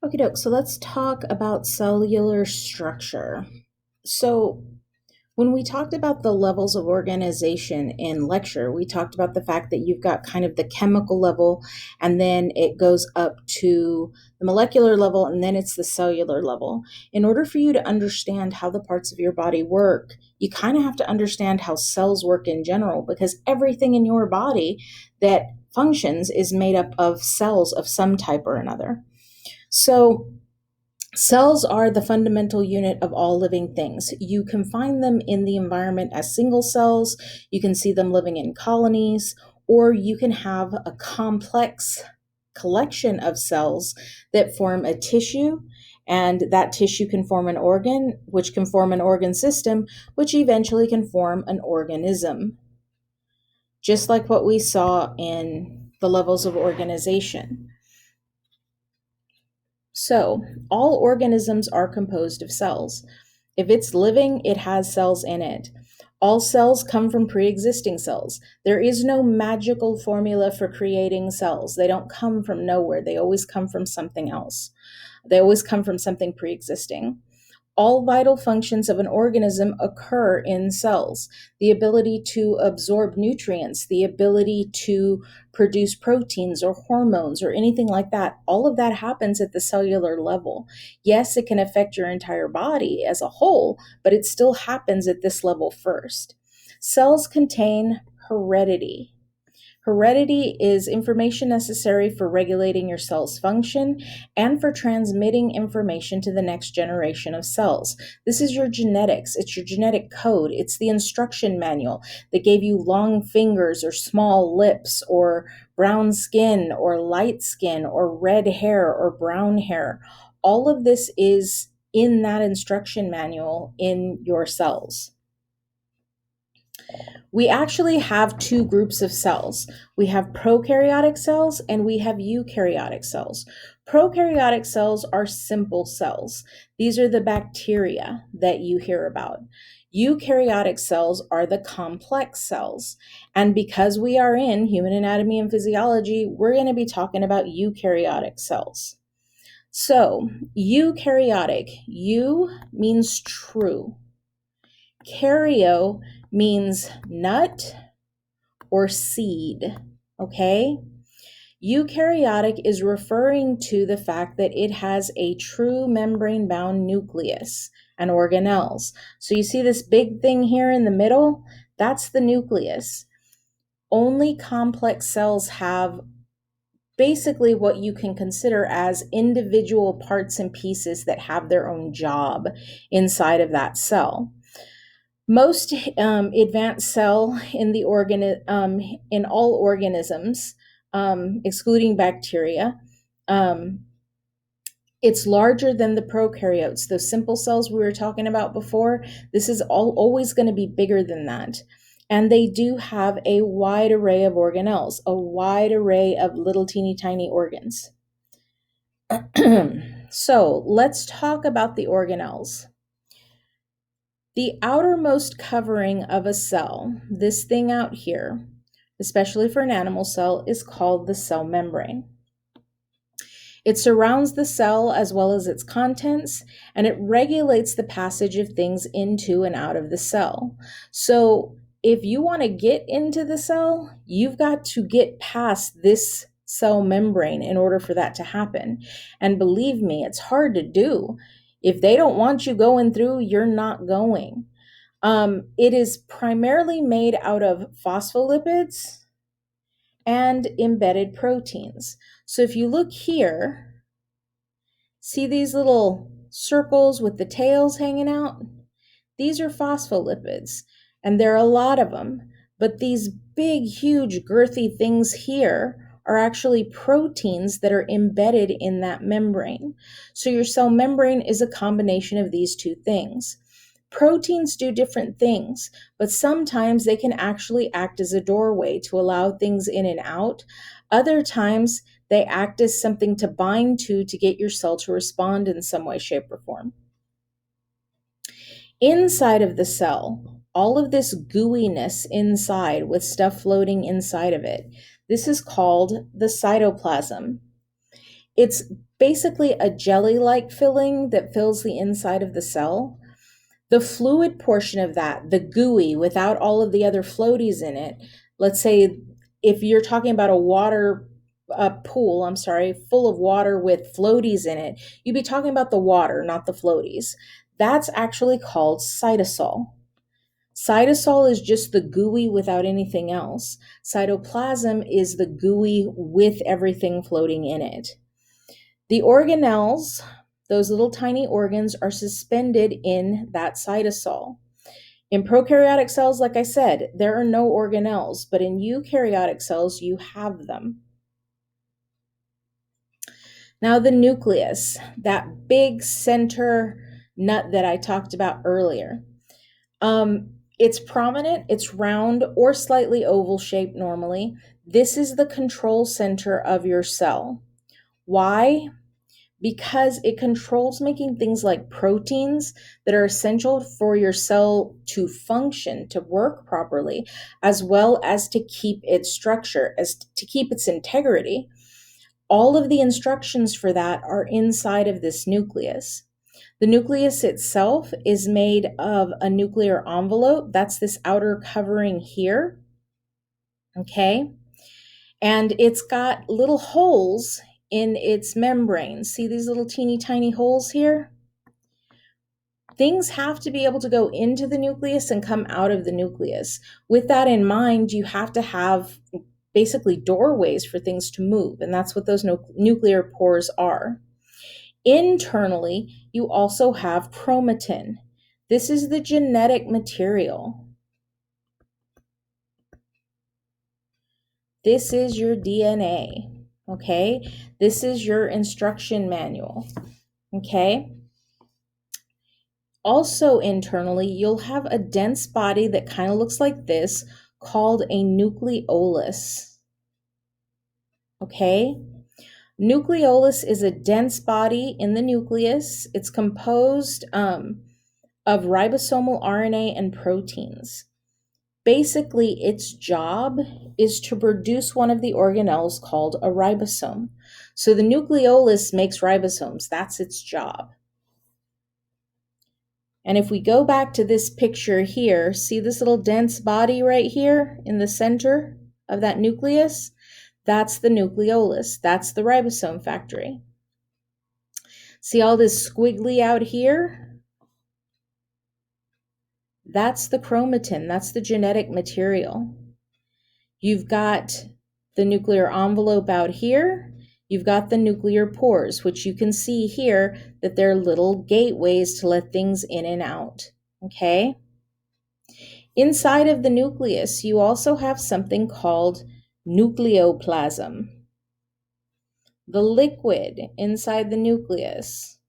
Okay, doke. So let's talk about cellular structure. So when we talked about the levels of organization in lecture, we talked about the fact that you've got kind of the chemical level, and then it goes up to the molecular level, and then it's the cellular level. In order for you to understand how the parts of your body work, you kind of have to understand how cells work in general, because everything in your body that functions is made up of cells of some type or another. So cells are the fundamental unit of all living things. You can find them in the environment as single cells, you can see them living in colonies, or you can have a complex collection of cells that form a tissue, and that tissue can form an organ, which can form an organ system, which eventually can form an organism, just like what we saw in the levels of organization. So, all organisms are composed of cells. If it's living, it has cells in it. All cells come from pre-existing cells. There is no magical formula for creating cells. They don't come from nowhere. They always come from something else. They always come from something pre-existing. All vital functions of an organism occur in cells. The ability to absorb nutrients, the ability to produce proteins or hormones or anything like that, all of that happens at the cellular level. Yes, it can affect your entire body as a whole, but it still happens at this level first. Cells contain heredity. Heredity is information necessary for regulating your cell's function and for transmitting information to the next generation of cells. This is your genetics. It's your genetic code. It's the instruction manual that gave you long fingers or small lips or brown skin or light skin or red hair or brown hair. All of this is in that instruction manual in your cells. We actually have two groups of cells. We have prokaryotic cells and we have eukaryotic cells. Prokaryotic cells are simple cells. These are the bacteria that you hear about. Eukaryotic cells are the complex cells. And because we are in human anatomy and physiology, we're going to be talking about eukaryotic cells. So, eukaryotic, eu means true. Karyo means nut or seed, okay? Eukaryotic is referring to the fact that it has a true membrane-bound nucleus and organelles. So you see this big thing here in the middle? That's the nucleus. Only complex cells have basically what you can consider as individual parts and pieces that have their own job inside of that cell. Most advanced cell in the in all organisms, excluding bacteria, it's larger than the prokaryotes. Those simple cells we were talking about before, this is always going to be bigger than that. And they do have a wide array of organelles, a wide array of little teeny tiny organs. So let's talk about the organelles. The outermost covering of a cell, this thing out here, especially for an animal cell, is called the cell membrane. It surrounds the cell as well as its contents, and it regulates the passage of things into and out of the cell. So if you want to get into the cell, you've got to get past this cell membrane in order for that to happen. And believe me, it's hard to do. If they don't want you going through, you're not going. It is primarily made out of phospholipids and embedded proteins. So if you look here, see these little circles with the tails hanging out? These are phospholipids, and there are a lot of them. But these big, huge, girthy things here are actually proteins that are embedded in that membrane. So your cell membrane is a combination of these two things. Proteins do different things, but sometimes they can actually act as a doorway to allow things in and out. Other times, they act as something to bind to get your cell to respond in some way, shape, or form. Inside of the cell, all of this gooiness inside with stuff floating inside of it, this is called the cytoplasm. It's basically a jelly-like filling that fills the inside of the cell. The fluid portion of that, the gooey without all of the other floaties in it, let's say if you're talking about a pool, full of water with floaties in it, you'd be talking about the water, not the floaties. That's actually called cytosol. Cytosol is just the gooey without anything else. Cytoplasm is the gooey with everything floating in it. The organelles, those little tiny organs, are suspended in that cytosol. In prokaryotic cells, like I said, there are no organelles, but in eukaryotic cells, you have them. Now the nucleus, that big center nut that I talked about earlier. It's prominent, it's round or slightly oval shaped normally. This is the control center of your cell. Why? Because it controls making things like proteins that are essential for your cell to function, to work properly, as well as to keep its structure, as to keep its integrity. All of the instructions for that are inside of this nucleus. The nucleus itself is made of a nuclear envelope. That's this outer covering here. Okay. And it's got little holes in its membrane. See these little teeny tiny holes here? Things have to be able to go into the nucleus and come out of the nucleus. With that in mind, you have to have basically doorways for things to move, and that's what those nuclear pores are. Internally, you also have chromatin. This is the genetic material. This is your DNA, okay? This is your instruction manual, okay? Also internally, you'll have a dense body that kind of looks like this called a nucleolus, okay? Nucleolus is a dense body in the nucleus. It's composed of ribosomal RNA and proteins. Basically, its job is to produce one of the organelles called a ribosome. So the nucleolus makes ribosomes. That's its job. And if we go back to this picture here, see this little dense body right here in the center of that nucleus? That's the nucleolus. That's the ribosome factory. See all this squiggly out here? That's the chromatin. That's the genetic material. You've got the nuclear envelope out here. You've got the nuclear pores, which you can see here that they're little gateways to let things in and out, okay? Inside of the nucleus, you also have something called nucleoplasm. The liquid inside the nucleus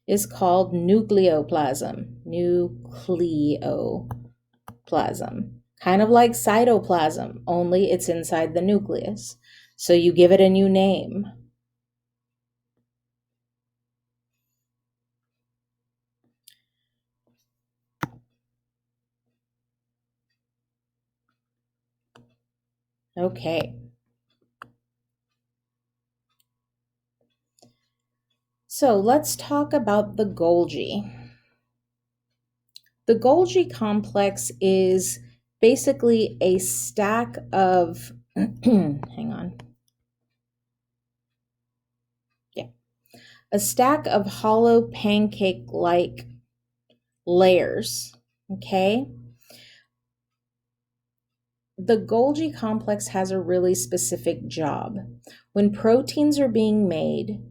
is called nucleoplasm. Nucleoplasm. Kind of like cytoplasm, only it's inside the nucleus. So you give it a new name. Okay. So let's talk about the Golgi. The Golgi complex is basically a stack of, hang on. Yeah. A stack of hollow pancake-like layers, okay? The Golgi complex has a really specific job. When proteins are being made,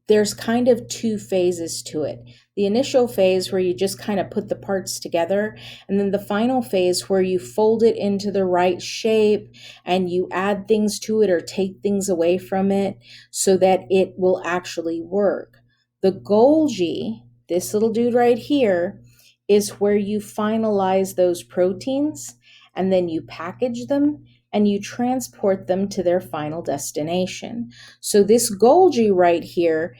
there's kind of two phases to it. The initial phase where you just kind of put the parts together, and then the final phase where you fold it into the right shape and you add things to it or take things away from it so that it will actually work. The Golgi, this little dude right here, is where you finalize those proteins and then you package them and you transport them to their final destination. So this Golgi right here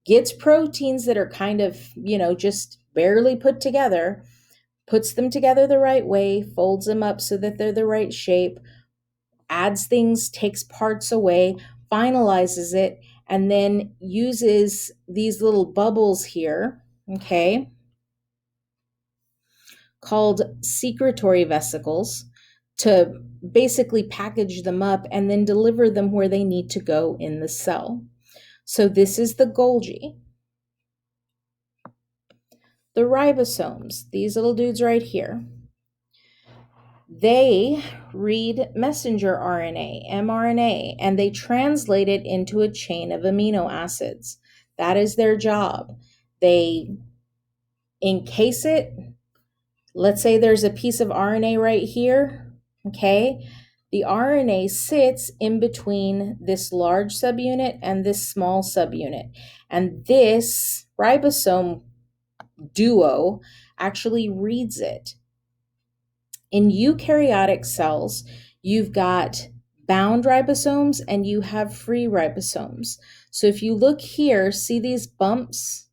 gets proteins that are kind of, just barely put together, puts them together the right way, folds them up so that they're the right shape, adds things, takes parts away, finalizes it, and then uses these little bubbles here, okay, called secretory vesicles, to basically package them up and then deliver them where they need to go in the cell. So this is the Golgi. The ribosomes, these little dudes right here, they read messenger RNA, mRNA, and they translate it into a chain of amino acids. That is their job. They encase it. Let's say there's a piece of RNA right here, okay? The RNA sits in between this large subunit and this small subunit. And this ribosome duo actually reads it. In eukaryotic cells, you've got bound ribosomes and you have free ribosomes. So if you look here, see these bumps?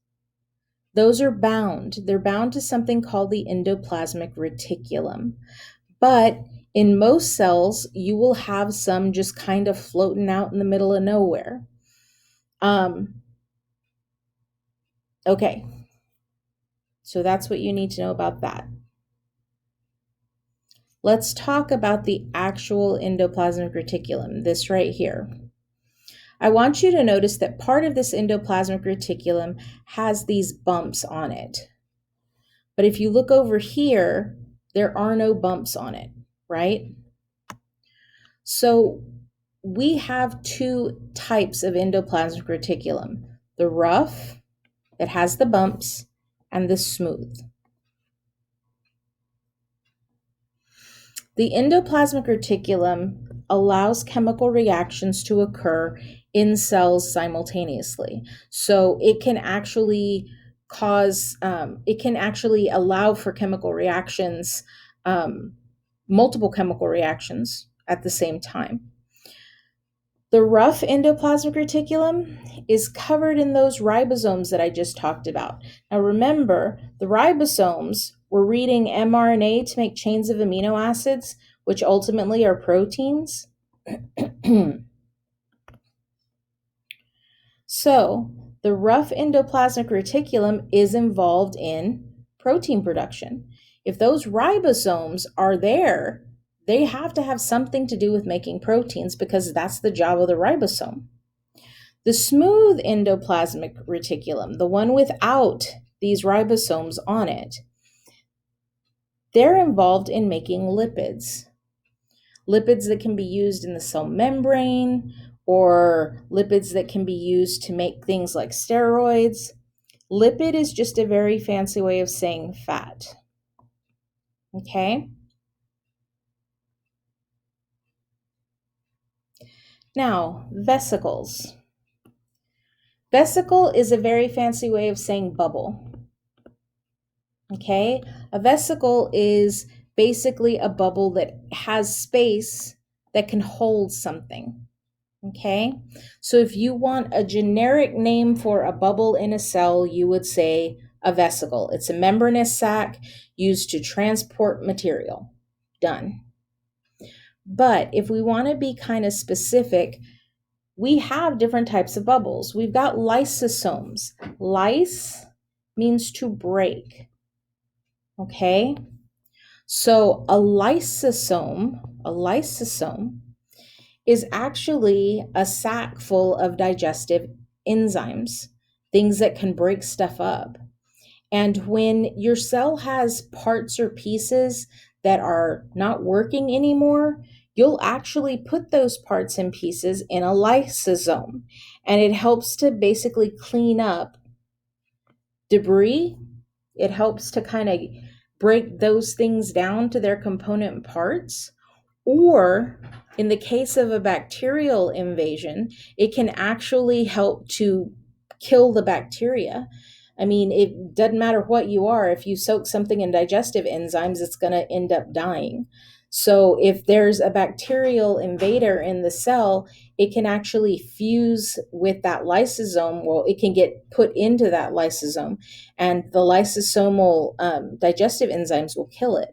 Those are bound. They're bound to something called the endoplasmic reticulum. But in most cells, you will have some just kind of floating out in the middle of nowhere. Okay, so that's what you need to know about that. Let's talk about the actual endoplasmic reticulum, this right here. I want you to notice that part of this endoplasmic reticulum has these bumps on it. But if you look over here, there are no bumps on it, right? So we have two types of endoplasmic reticulum: the rough, that has the bumps, and the smooth. The endoplasmic reticulum allows chemical reactions to occur in cells simultaneously. So it can actually allow for chemical reactions, multiple chemical reactions at the same time. The rough endoplasmic reticulum is covered in those ribosomes that I just talked about. Now remember, the ribosomes were reading mRNA to make chains of amino acids, which ultimately are proteins. So the rough endoplasmic reticulum is involved in protein production. If those ribosomes are there, they have to have something to do with making proteins because that's the job of the ribosome. The smooth endoplasmic reticulum, the one without these ribosomes on it, they're involved in making lipids. Lipids that can be used in the cell membrane, or lipids that can be used to make things like steroids. Lipid is just a very fancy way of saying fat. Okay? Now, vesicles. Vesicle is a very fancy way of saying bubble. Okay? A vesicle is basically a bubble that has space that can hold something. Okay? So if you want a generic name for a bubble in a cell, you would say a vesicle. It's a membranous sac used to transport material. Done. But if we want to be kind of specific, we have different types of bubbles. We've got lysosomes. Lyse means to break. Okay? So a lysosome is actually a sac full of digestive enzymes, things that can break stuff up. And when your cell has parts or pieces that are not working anymore, you'll actually put those parts and pieces in a lysosome. And it helps to basically clean up debris. It helps to kind of break those things down to their component parts. Or in the case of a bacterial invasion, it can actually help to kill the bacteria. I mean, it doesn't matter what you are. If you soak something in digestive enzymes, it's going to end up dying. So if there's a bacterial invader in the cell, it can actually fuse with that lysosome. Well, it can get put into that lysosome, and the lysosomal digestive enzymes will kill it.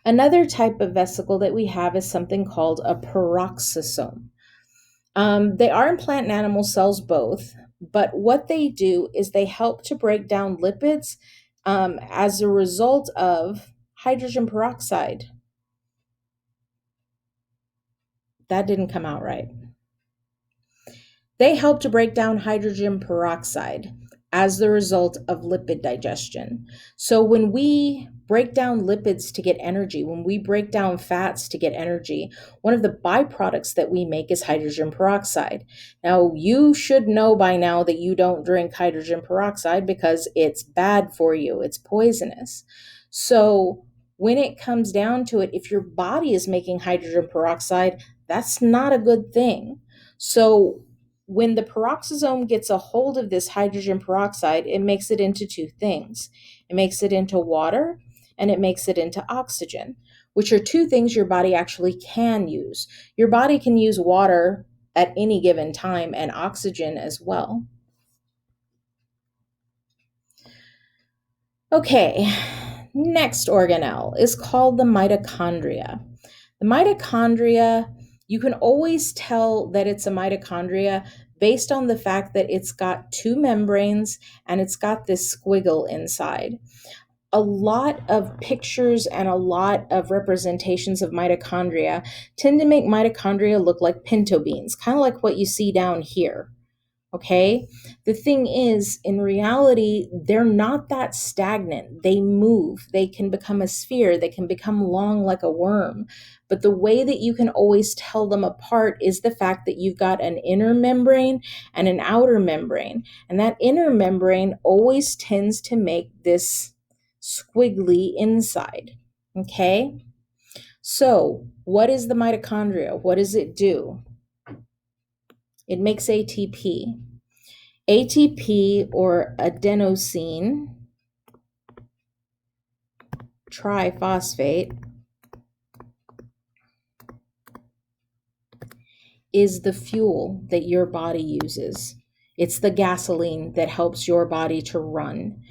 Another type of vesicle that we have is something called a peroxisome. They are in plant and animal cells both, but what they do is they help to break down lipids as a result of hydrogen peroxide. That didn't come out right. They help to break down hydrogen peroxide as the result of lipid digestion. So when we break down lipids to get energy, when we break down fats to get energy, one of the byproducts that we make is hydrogen peroxide. Now, you should know by now that you don't drink hydrogen peroxide because it's bad for you. It's poisonous. So when it comes down to it, if your body is making hydrogen peroxide, that's not a good thing. So when the peroxisome gets a hold of this hydrogen peroxide, it makes it into two things. It makes it into water and it makes it into oxygen, which are two things your body actually can use. Your body can use water at any given time and oxygen as well. Okay, next organelle is called the mitochondria. The mitochondria, you can always tell that it's a mitochondria based on the fact that it's got two membranes and it's got this squiggle inside. A lot of pictures and a lot of representations of mitochondria tend to make mitochondria look like pinto beans, kind of like what you see down here. Okay. The thing is, in reality, they're not that stagnant. They move. They can become a sphere. They can become long like a worm. But the way that you can always tell them apart is the fact that you've got an inner membrane and an outer membrane. And that inner membrane always tends to make this squiggly inside. Okay. So what is the mitochondria? What does it do? It makes ATP. ATP, or adenosine triphosphate, is the fuel that your body uses. It's the gasoline that helps your body to run.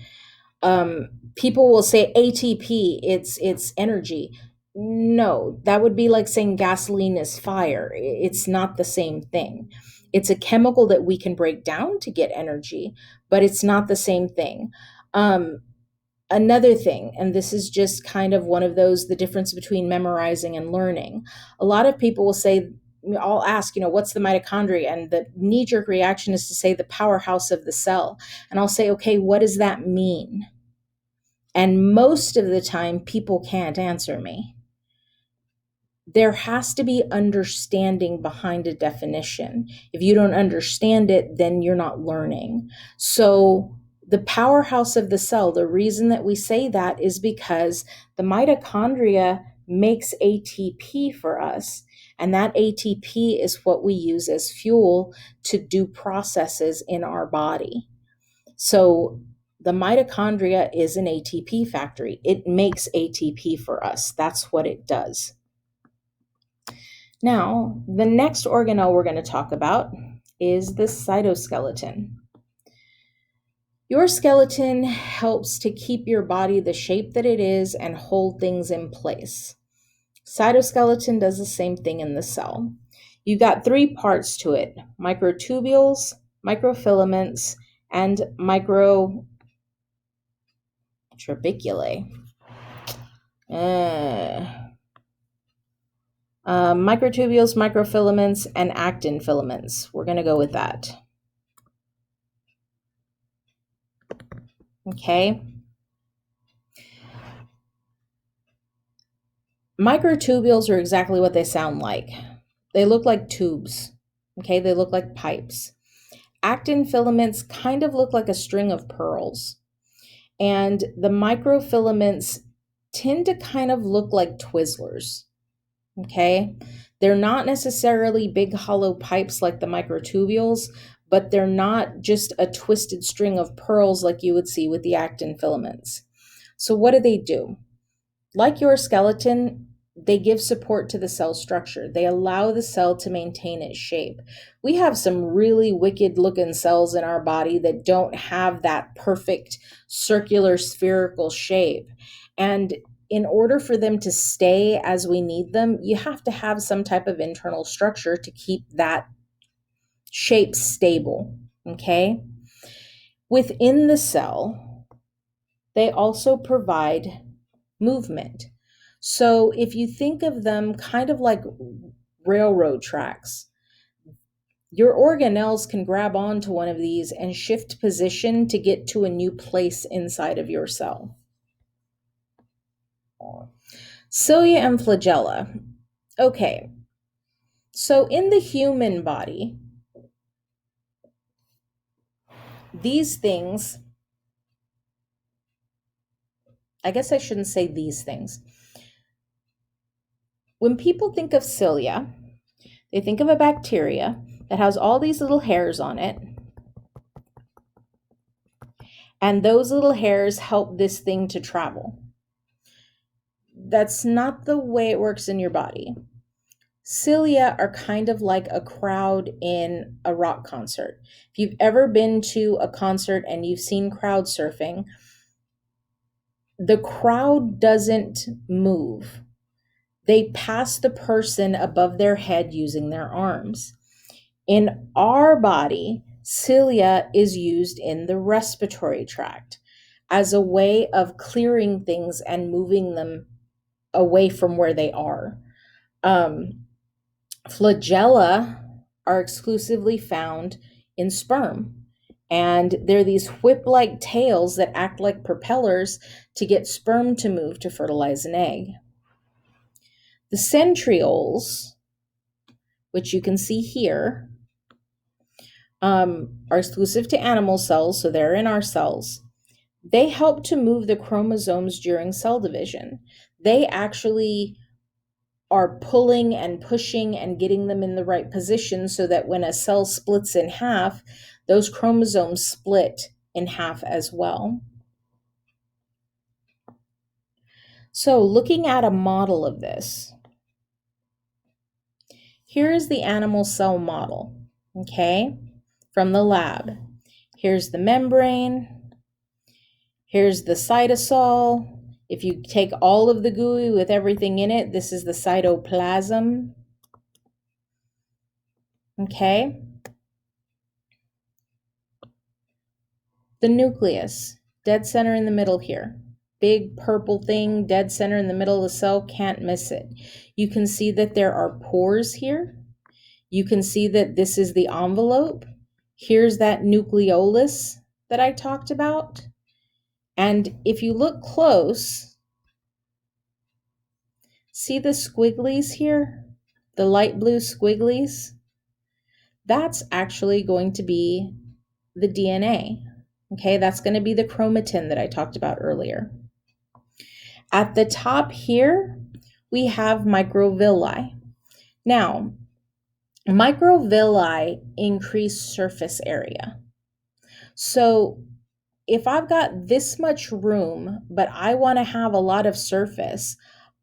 People will say ATP, it's energy. No, that would be like saying gasoline is fire. It's not the same thing. It's a chemical that we can break down to get energy, but it's not the same thing. Another thing, and this is just kind of one of those, the difference between memorizing and learning. A lot of people will say, I'll ask, what's the mitochondria? And the knee-jerk reaction is to say the powerhouse of the cell. And I'll say, okay, what does that mean? And most of the time, people can't answer me. There has to be understanding behind a definition. If you don't understand it, then you're not learning. So the powerhouse of the cell, the reason that we say that is because the mitochondria makes ATP for us. And that ATP is what we use as fuel to do processes in our body. So the mitochondria is an ATP factory. It makes ATP for us. That's what it does. Now, the next organelle we're going to talk about is the cytoskeleton. Your skeleton helps to keep your body the shape that it is and hold things in place. Cytoskeleton does the same thing in the cell. You've got three parts to it: microtubules, microfilaments, and microturbiculae. Microtubules, microfilaments, and actin filaments. We're going to go with that. Okay. Microtubules are exactly what they sound like. They look like tubes. Okay, they look like pipes. Actin filaments kind of look like a string of pearls. And the microfilaments tend to kind of look like Twizzlers. Okay, they're not necessarily big hollow pipes like the microtubules, but they're not just a twisted string of pearls like you would see with the actin filaments. So what do? Like your skeleton, they give support to the cell structure. They allow the cell to maintain its shape. We have some really wicked looking cells in our body that don't have that perfect circular spherical shape. And in order for them to stay as we need them, you have to have some type of internal structure to keep that shape stable. Okay? Within the cell, they also provide movement. So if you think of them kind of like railroad tracks, your organelles can grab onto one of these and shift position to get to a new place inside of your cell. Cilia and flagella. Okay, so in the human body, these things, I guess I shouldn't say these things. When people think of cilia, they think of a bacteria that has all these little hairs on it. And those little hairs help this thing to travel. That's not the way it works in your body. Cilia are kind of like a crowd in a rock concert. If you've ever been to a concert and you've seen crowd surfing, the crowd doesn't move. They pass the person above their head using their arms. In our body, cilia is used in the respiratory tract as a way of clearing things and moving them away from where they are. Flagella are exclusively found in sperm. And they're these whip-like tails that act like propellers to get sperm to move to fertilize an egg. The centrioles, which you can see here, are exclusive to animal cells, so they're in our cells. They help to move the chromosomes during cell division. They actually are pulling and pushing and getting them in the right position so that when a cell splits in half, those chromosomes split in half as well. So looking at a model of this, here is the animal cell model, okay, from the lab. Here's the membrane. Here's the cytosol. If you take all of the gooey with everything in it, this is the cytoplasm. Okay. The nucleus, dead center in the middle here. Big purple thing, dead center in the middle of the cell, can't miss it. You can see that there are pores here. You can see that this is the envelope. Here's that nucleolus that I talked about. And if you look close, see the squigglies here? The light blue squigglies? That's actually going to be the DNA. Okay, that's going to be the chromatin that I talked about earlier. At the top here, we have microvilli. Now, microvilli increase surface area. So if I've got this much room, but I want to have a lot of surface,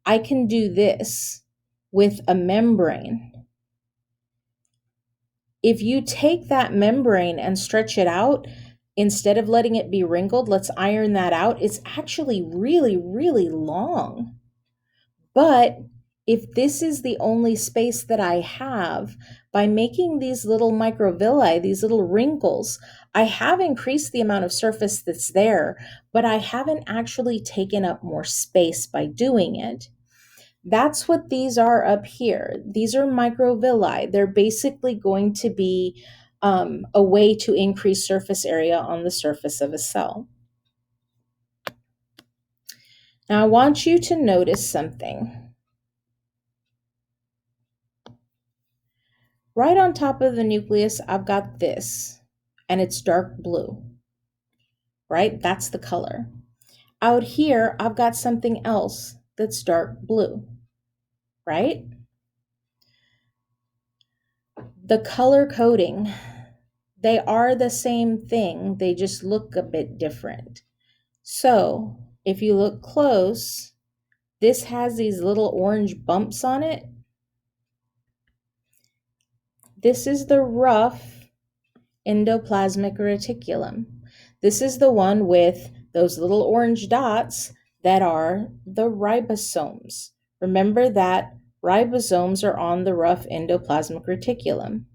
I can do this with a membrane. If you take that membrane and stretch it out, instead of letting it be wrinkled, let's iron that out. It's actually really, really long. But if this is the only space that I have, by making these little microvilli, these little wrinkles, I have increased the amount of surface that's there, but I haven't actually taken up more space by doing it. That's what these are up here. These are microvilli. They're basically going to be a way to increase surface area on the surface of a cell. Now I want you to notice something. Right on top of the nucleus, I've got this, and it's dark blue, right? That's the color. Out here, I've got something else that's dark blue, right? The color coding, they are the same thing, they just look a bit different. So if you look close, This has these little orange bumps on it. This is the rough endoplasmic reticulum. This is the one with those little orange dots that are the ribosomes. Remember that ribosomes are on the rough endoplasmic reticulum.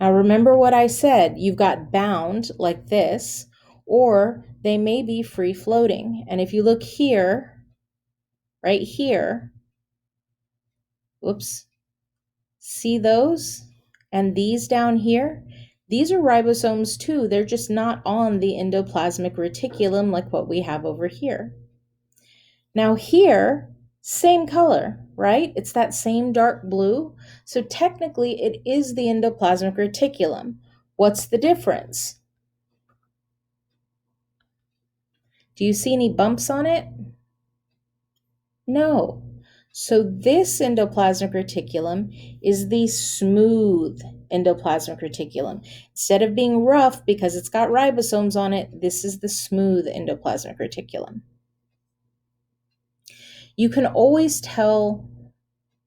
Now remember what I said, you've got bound like this, or they may be free floating. And if you look here, right here, whoops, see those? And these down here, these are ribosomes too. They're just not on the endoplasmic reticulum like what we have over here. Now here, same color, right? It's that same dark blue. So technically it is the endoplasmic reticulum. What's the difference? Do you see any bumps on it? No. So this endoplasmic reticulum is the smooth endoplasmic reticulum. Instead of being rough because it's got ribosomes on it, this is the smooth endoplasmic reticulum. You can always tell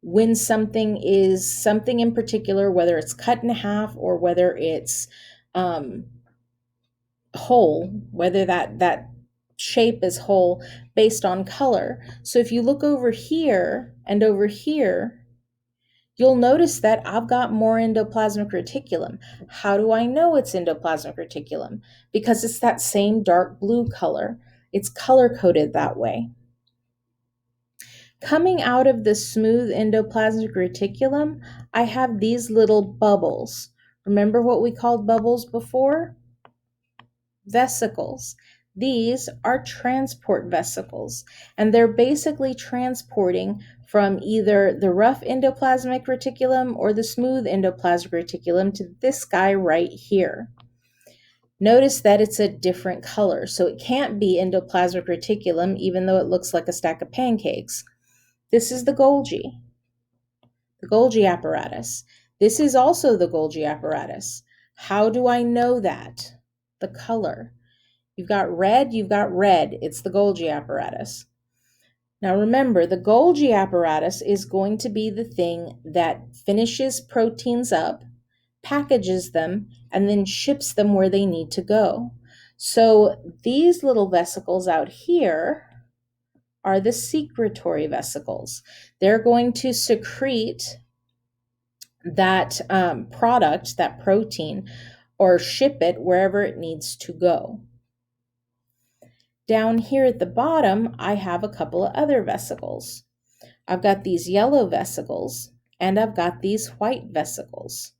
when something is something in particular, whether it's cut in half or whether it's whole, whether that shape is whole based on color. So if you look over here and over here, you'll notice that I've got more endoplasmic reticulum. How do I know it's endoplasmic reticulum? Because it's that same dark blue color. It's color-coded that way. Coming out of the smooth endoplasmic reticulum, I have these little bubbles. Remember what we called bubbles before? Vesicles. These are transport vesicles, and they're basically transporting from either the rough endoplasmic reticulum or the smooth endoplasmic reticulum to this guy right here. Notice that it's a different color, so it can't be endoplasmic reticulum even though it looks like a stack of pancakes. This is the Golgi apparatus. This is also the Golgi apparatus. How do I know that? The color. You've got red, it's the Golgi apparatus. Now remember, the Golgi apparatus is going to be the thing that finishes proteins up, packages them, and then ships them where they need to go. So these little vesicles out here are the secretory vesicles. They're going to secrete that product, that protein, or ship it wherever it needs to go. Down here at the bottom, I have a couple of other vesicles. I've got these yellow vesicles, and I've got these white vesicles.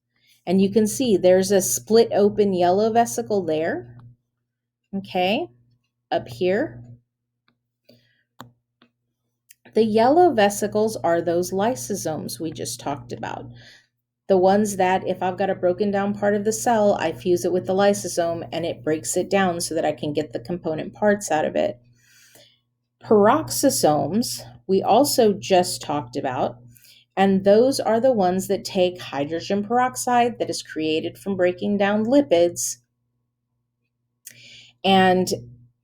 And you can see there's a split open yellow vesicle there, okay, up here. The yellow vesicles are those lysosomes we just talked about. The ones that if I've got a broken down part of the cell, I fuse it with the lysosome and it breaks it down so that I can get the component parts out of it. Peroxisomes, we also just talked about, and those are the ones that take hydrogen peroxide that is created from breaking down lipids, and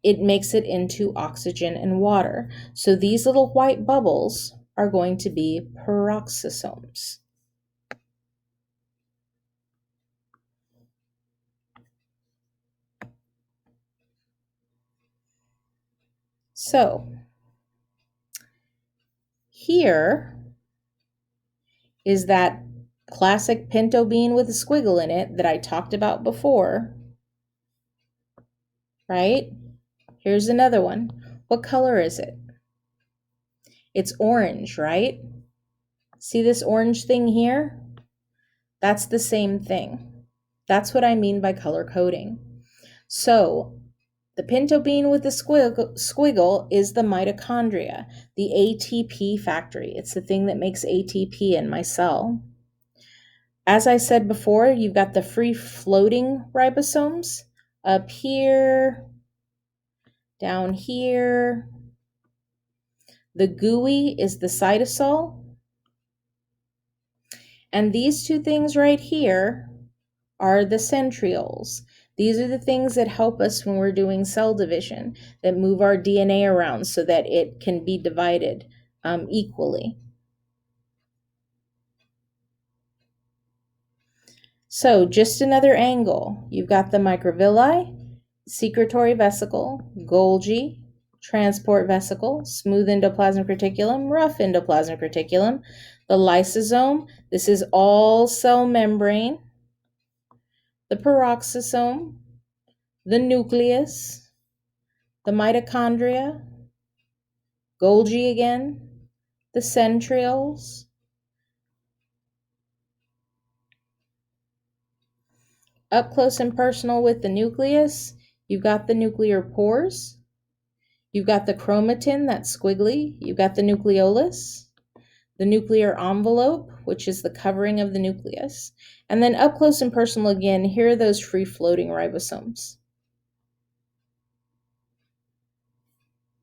it makes it into oxygen and water. So these little white bubbles are going to be peroxisomes. So here is that classic pinto bean with a squiggle in it that I talked about before, right? Here's another one. What color is it? It's orange, right? See this orange thing here? That's the same thing. That's what I mean by color coding. So the pinto bean with the squiggle is the mitochondria, the ATP factory. It's the thing that makes ATP in my cell. As I said before, you've got the free-floating ribosomes up here, down here. The gooey is the cytosol. And these two things right here are the centrioles. These are the things that help us when we're doing cell division, that move our DNA around so that it can be divided equally. So just another angle. You've got the microvilli, secretory vesicle, Golgi, transport vesicle, smooth endoplasmic reticulum, rough endoplasmic reticulum, the lysosome. This is all cell membrane. The peroxisome, the nucleus, the mitochondria, Golgi again, the centrioles. Up close and personal with the nucleus, you've got the nuclear pores, you've got the chromatin, that's squiggly, you've got the nucleolus, the nuclear envelope, which is the covering of the nucleus. And then up close and personal again, here are those free-floating ribosomes.